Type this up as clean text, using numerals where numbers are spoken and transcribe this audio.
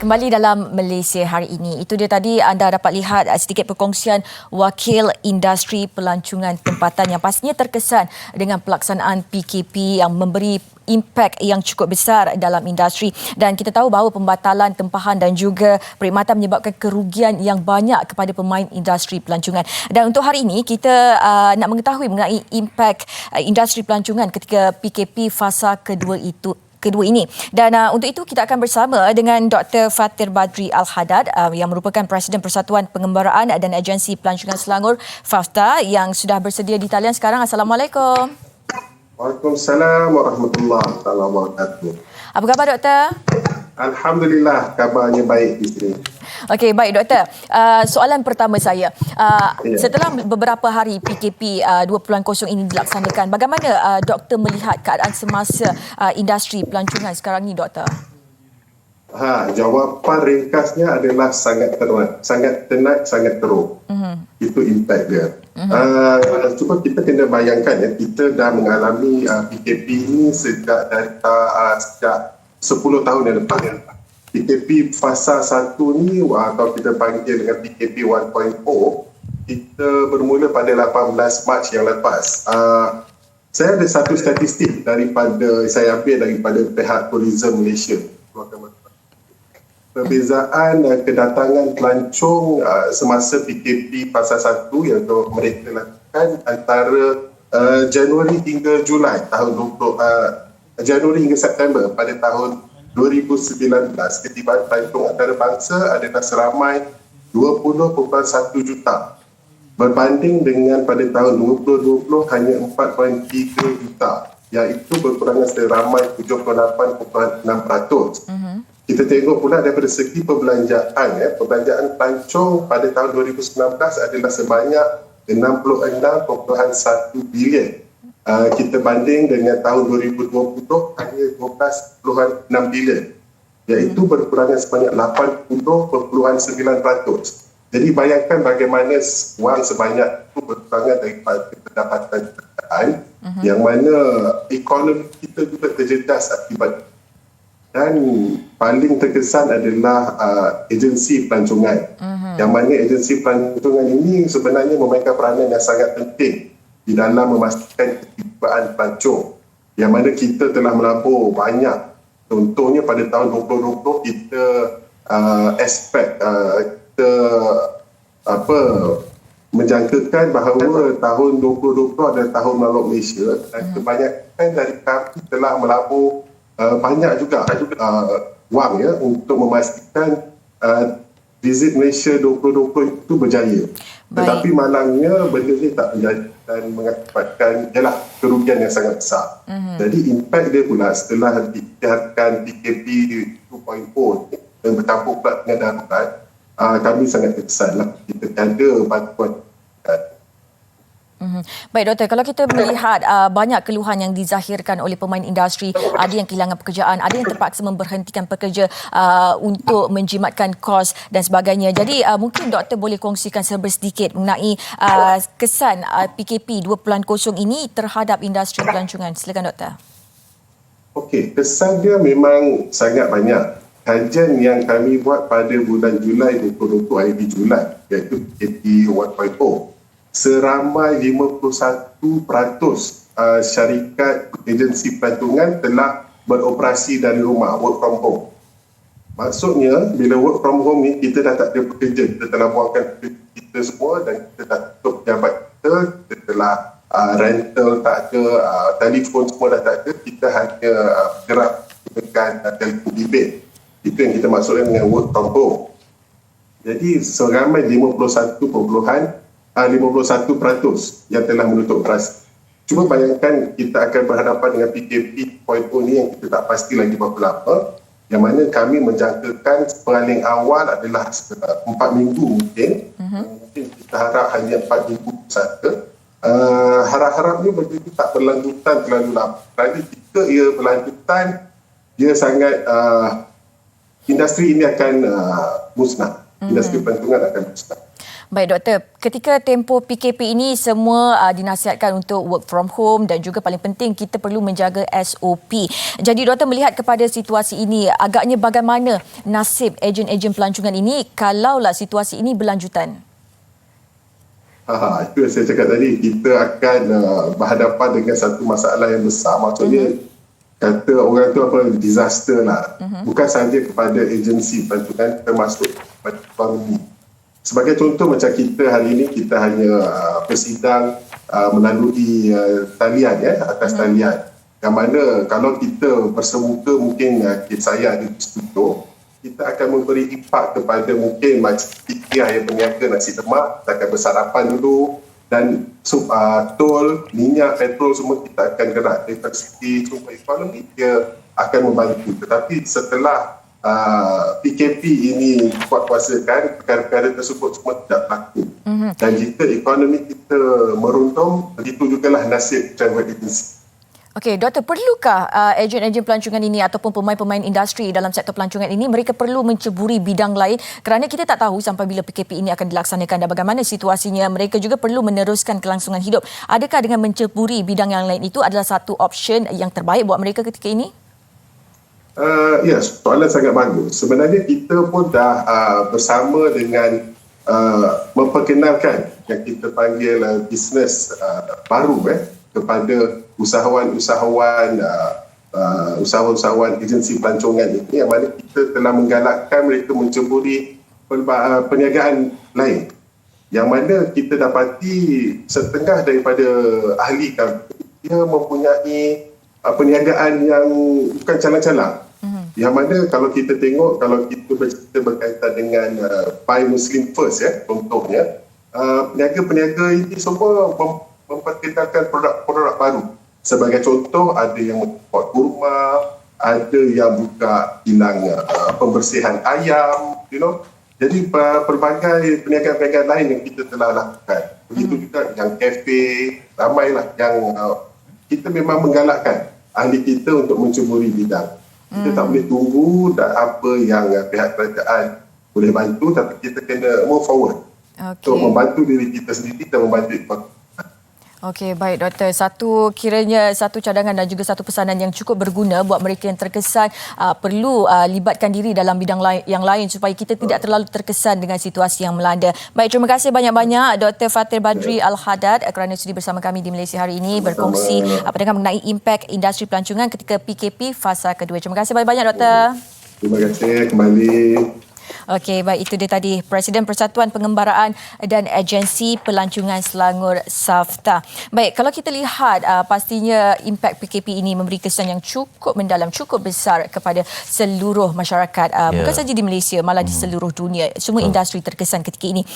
Kembali dalam Malaysia hari ini. Itu dia tadi anda dapat lihat sedikit perkongsian Wakil Industri Pelancongan Tempatan yang pastinya terkesan dengan pelaksanaan PKP yang memberi impak yang cukup besar dalam industri, dan kita tahu bahawa pembatalan tempahan dan juga perkhidmatan menyebabkan kerugian yang banyak kepada pemain industri pelancongan. Dan untuk hari ini kita nak mengetahui mengenai impak industri pelancongan ketika PKP fasa kedua ini. Dan untuk itu kita akan bersama dengan Dr. Fatir Badri Al-Haddad yang merupakan Presiden Persatuan Pengembaraan dan Agensi Pelancongan Selangor FAFTA yang sudah bersedia di talian sekarang. Assalamualaikum. Waalaikumsalam warahmatullahi wabarakatuh. Apa khabar Doktor? Alhamdulillah, kabarnya baik di sini. Okey, baik Doktor. Soalan pertama saya, setelah beberapa hari PKP 2.0 ini dilaksanakan, bagaimana Doktor melihat keadaan semasa industri pelancongan sekarang ni Doktor? Jawapan ringkasnya adalah sangat tenat, sangat teruk. Itu impak dia. Cuba kita kena bayangkan ya, kita dah mengalami PKP ini sejak 10 tahun yang lepas. PKP fasa 1 ni, kalau kita panggil dengan PKP 1.0, kita bermula pada 18 Mac yang lepas. Saya ada satu statistik saya ambil daripada pihak Tourism Malaysia. Perbezaan kedatangan pelancong semasa PKP fasa 1 yang mereka lakukan antara Januari hingga Julai tahun Januari hingga September pada tahun 2019, ketibaan pelancong antarabangsa adalah seramai 20.1 juta berbanding dengan pada tahun 2020 hanya 4.3 juta, iaitu berkurangan seramai 78.6%. Kita tengok pula daripada segi perbelanjaan, perbelanjaan pelancong pada tahun 2019 adalah sebanyak 66.1 bilion. Kita banding dengan tahun 2020 hanya 12.6 bilion, iaitu berkurangan sebanyak 80.9%. Jadi bayangkan bagaimana wang sebanyak itu berkurangan daripada pendapatan kerajaan, yang mana ekonomi kita juga terjejas akibat. Dan paling terkesan adalah agensi pelancongan. Yang mana agensi pelancongan ini sebenarnya memainkan peranan yang sangat penting di dalam memastikan ketibaan pelancong. Yang mana kita telah melabur banyak. Contohnya pada tahun 2020 kita menjangkakan bahawa tahun 2020 adalah tahun melalui Malaysia, dan kebanyakan dari kami telah melabur banyak juga wang untuk memastikan Visit Malaysia 2020 itu berjaya. Tetapi malangnya benda ini tak berjaya dan mengakibatkan kerugian yang sangat besar. Jadi impak dia pula setelah diisytiharkan PKP 2.0 dan bercampur pula dengan darurat, kami sangat terkesan kita ada bantuan. Baik Doktor, kalau kita melihat banyak keluhan yang dizahirkan oleh pemain industri, ada yang kehilangan pekerjaan, ada yang terpaksa memberhentikan pekerja untuk menjimatkan kos dan sebagainya. Jadi mungkin Doktor boleh kongsikan sedikit mengenai kesan PKP 2.0 ini terhadap industri pelancongan. Silakan Doktor. Okey, kesan dia memang sangat banyak. Kajian yang kami buat pada bulan Julai 2020, akhir Julai, iaitu PKP 1.0, seramai 51% syarikat agensi pelancongan telah beroperasi dari rumah, work from home. Maksudnya, bila work from home ni, kita dah tak ada pekerja. Kita telah buangkan pekerja kita semua dan kita dah tutup pejabat kita telah rental tak ada, telefon semua dah tak ada. Kita hanya gerak dengan telefon bimbit. Itu yang kita maksudkan dengan work from home. Jadi, seramai 51% yang telah menutup operasi. Cuma bayangkan kita akan berhadapan dengan PKP 2.0 ni yang kita tak pasti lagi berapa lama, yang mana kami menjangkakan paling awal adalah 4 minggu mungkin. Mungkin kita harap hanya 4 minggu saja. Harap-harapnya benda itu tak berlanjutan terlalu lama. Kerana jika ia berlanjutan, dia sangat industri ini akan musnah. Industri pelancongan akan musnah. Baik doktor, ketika tempoh PKP ini semua dinasihatkan untuk work from home dan juga paling penting kita perlu menjaga SOP. Jadi doktor melihat kepada situasi ini, agaknya bagaimana nasib ejen-ejen pelancongan ini kalaulah situasi ini berlanjutan? Itu yang saya cakap tadi, kita akan berhadapan dengan satu masalah yang besar. Maksudnya, kata orang tu apa, disaster lah. Bukan sahaja kepada agensi pelancongan, termasuk kepada ekonomi. Sebagai contoh, macam kita hari ini, kita hanya bersidang melalui talian, atas talian. Yang mana kalau kita bersemuka, mungkin kes saya ada di studio, kita akan memberi impak kepada mungkin macam Fikiah yang berniaga nasi lemak, kita akan bersarapan dulu, dan tol, minyak, petrol semua kita akan gerak. Dari segi sumber ekonomi, dia akan membantu. Tetapi setelah PKP ini kuat-kuasakan, perkara-perkara tersebut semua tidak berlaku. Dan jika ekonomi kita meruntung, begitu jugalah nasib travel agency. Okey, doktor, perlukah ejen-ejen pelancongan ini ataupun pemain-pemain industri dalam sektor pelancongan ini mereka perlu menceburi bidang lain kerana kita tak tahu sampai bila PKP ini akan dilaksanakan dan bagaimana situasinya. Mereka juga perlu meneruskan kelangsungan hidup. Adakah dengan menceburi bidang yang lain itu adalah satu option yang terbaik buat mereka ketika ini? Ya, soalan sangat bagus. Sebenarnya kita pun dah bersama dengan memperkenalkan yang kita panggil bisnes baru kepada usahawan-usahawan agensi pelancongan ini, yang mana kita telah menggalakkan mereka menceburi perniagaan lain, yang mana kita dapati setengah daripada ahli kami dia mempunyai perniagaan yang bukan calang-calang. Yang mana kalau kita tengok, kalau kita bercerita berkaitan dengan Buy Muslim First, contohnya, peniaga-peniaga ini semua memperkenalkan produk-produk baru. Sebagai contoh, ada yang membuat kurma, ada yang buka kilang pembersihan ayam, Jadi pelbagai perniagaan-perniagaan lain yang kita telah lakukan. Begitu juga yang kafe, ramailah yang kita memang menggalakkan ahli kita untuk menceburi bidang. Kita tak boleh tunggu dan apa yang pihak kerajaan boleh bantu, tapi kita kena move forward untuk membantu diri kita sendiri dan membantu ekonomi. Okey, baik doktor. Satu cadangan dan juga satu pesanan yang cukup berguna buat mereka yang terkesan perlu libatkan diri dalam bidang yang lain supaya kita tidak terlalu terkesan dengan situasi yang melanda. Baik, terima kasih banyak-banyak Dr. Fatir Badri Al-Haddad kerana sudi bersama kami di Malaysia hari ini berkongsi dengan mengenai impak industri pelancongan ketika PKP fasa kedua. Terima kasih banyak-banyak doktor. Terima kasih kembali. Okey, baik, itu dia tadi Presiden Persatuan Pengembaraan dan Agensi Pelancongan Selangor SAFTA. Baik, kalau kita lihat pastinya impak PKP ini memberi kesan yang cukup mendalam, cukup besar kepada seluruh masyarakat. Bukan saja di Malaysia, malah di seluruh dunia. Semua industri terkesan ketika ini.